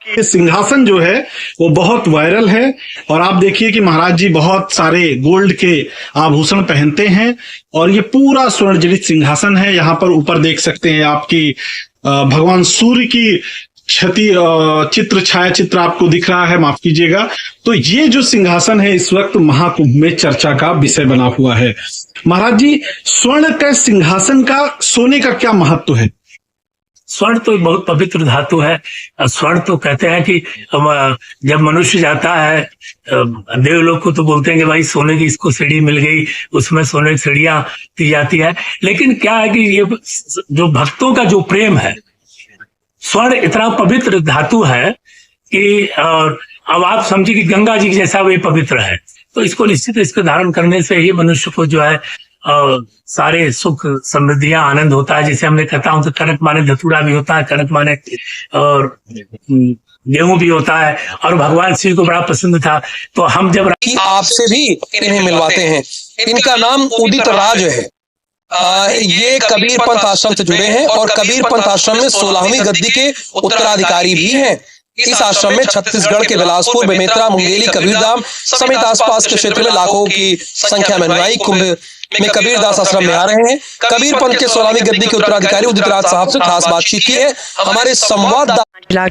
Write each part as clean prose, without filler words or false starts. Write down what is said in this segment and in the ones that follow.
ये सिंहासन जो है वो बहुत वायरल है और आप देखिए कि महाराज जी बहुत सारे गोल्ड के आभूषण पहनते हैं और ये पूरा स्वर्ण जड़ित सिंहासन है। यहाँ पर ऊपर देख सकते हैं आपकी भगवान सूर्य की छाया चित्र आपको दिख रहा है, माफ कीजिएगा। तो ये जो सिंहासन है इस वक्त महाकुंभ में चर्चा का विषय बना हुआ है। महाराज जी, स्वर्ण का सिंहासन का सोने का क्या महत्व है? स्वर्ण तो बहुत पवित्र धातु है। स्वर्ण तो कहते हैं कि जब मनुष्य जाता है देवलोक को तो बोलते हैं कि भाई सोने की इसको सीढ़ी मिल गई, उसमें सोने की सीढ़ियां दी जाती है। लेकिन क्या है कि ये जो भक्तों का जो प्रेम है, स्वर्ण इतना पवित्र धातु है कि अब आप समझिए कि गंगा जी जैसा वे पवित्र है, तो इसको निश्चित इसको धारण करने से ही मनुष्य को जो है सारे सुख समृद्धियां आनंद होता है। जैसे हमने कहता हूं तो कनक माने धतूरा भी होता है, कनक माने और गेहूं भी होता है, और भगवान शिव को बड़ा पसंद था। तो हम जब आपसे भी इन्हें मिलवाते हैं। इनका नाम उदित राज है। ये कबीर पंथ आश्रम से जुड़े हैं और कबीर पंथ आश्रम में 16वीं गद्दी के उत्तराधिकारी भी हैं। इस आश्रम में छत्तीसगढ़ के बिलासपुर, बेमेतरा, मुंगेली, कबीरधाम समेत आसपास के क्षेत्र में लाखों की संख्या में अनुयायी कुंभ में कबीरदास आश्रम में आ रहे हैं। कबीर पंथ के 16वीं गद्दी के उत्तराधिकारी उदित राज साहब से खास बातचीत की है हमारे संवाददाता।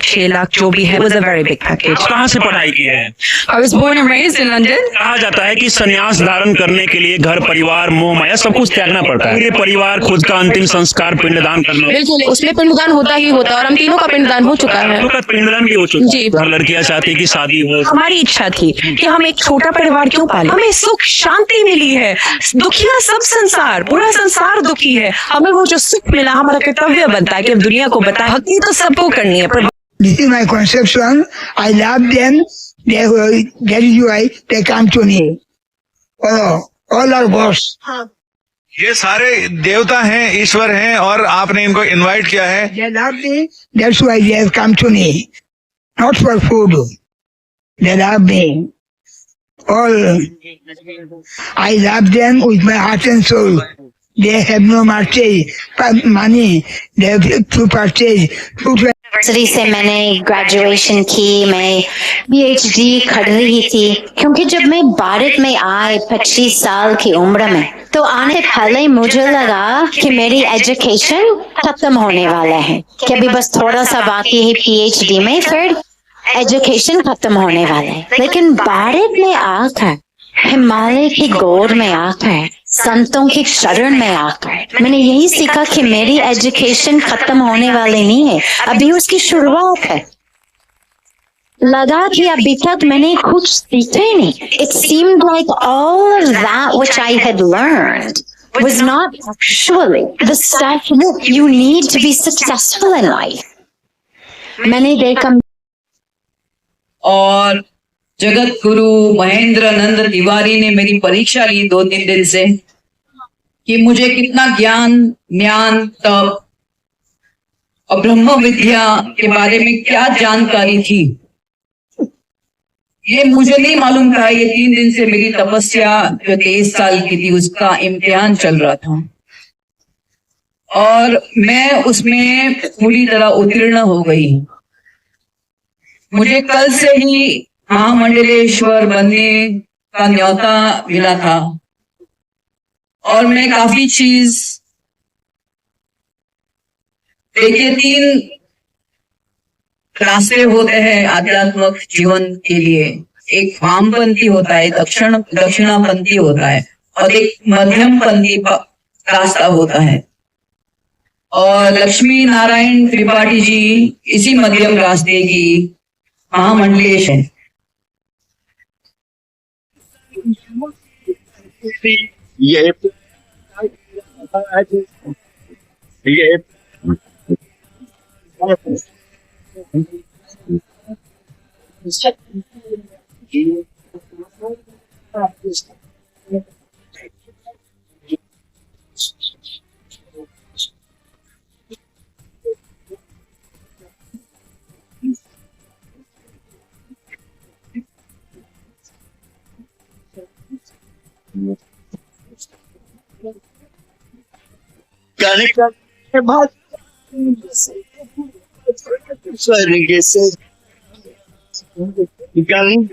6 लाख जो भी है, was a very big package. कहाँ से पढ़ाई की है? I was born and raised in London. कहा जाता है कि संन्यास धारण करने के लिए घर परिवार मोह माया सब कुछ त्यागना पड़ता है। पूरे परिवार खुद का अंतिम संस्कार पिंडदान करना। बिल्कुल, उसमें पिंडदान होता ही होता है और हम तीनों का पिंडदान हो चुका है। पिंडदान भी हो चुका है जी। हर लड़कियां चाहती है कि शादी हो। हमारी इच्छा थी कि हम एक छोटा परिवार क्यों पालें, हमें सुख शांति मिली है। दुखिया सब संसार, पूरा संसार दुखी है, हमें वो जो सुख मिला हमारा कर्तव्य बनता है कि हम दुनिया को बताएं। भक्ति तो सबको करनी है पर This is my conception. I love them. That is why they come to me. All are gods. ये सारे देवता हैं, ईश्वर हैं और आपने इनको इनवाइट किया है। They love me. That's why they have come to me. Not for food. They love me. All. I love them with my heart and soul. They have no money. They have to purchase food. University से मैंने graduation की, मैं PhD कर रही थी, क्योंकि जब मैं भारत में आई 25 साल की उम्र में, तो आने पहले मुझे लगा कि मेरी एजुकेशन खत्म होने वाला है, कि अभी बस थोड़ा सा बाकी है पीएचडी में, फिर एजुकेशन खत्म होने वाला है। लेकिन भारत में आकर, हिमालय की गोद में आकर, संतों की शरण में आकर मैंने यही सीखा कि मेरी एजुकेशन खत्म होने वाली नहीं है, अभी उसकी शुरुआत है। लगा कि अभी तक मैंने कुछ सीखा ही नहीं। It seemed like all that which I had learned was not actually the stuff that you need to be successful in life. मैंने देखा और जगत गुरु महेंद्र नंद तिवारी ने मेरी परीक्षा ली 2-3 दिन से कि मुझे कितना ज्ञान तप और ब्रह्म विद्या के बारे में क्या जानकारी थी, ये मुझे नहीं मालूम था। ये 3 दिन से मेरी तपस्या जो 23 साल की थी उसका इम्तिहान चल रहा था और मैं उसमें पूरी तरह उत्तीर्ण हो गई। मुझे कल से ही महामंडलेश्वर बनने का न्योता मिला था और मैं काफी चीज देखिए 3 रास्ते होते हैं आध्यात्मिक जीवन के लिए। एक वामपंथी होता है, दक्षिणापंथी होता है और एक मध्यमपंथी रास्ता होता है। और लक्ष्मी नारायण त्रिपाठी जी इसी मध्यम रास्ते की महामंडलेश है। ये स्वर्ग से क्या नहीं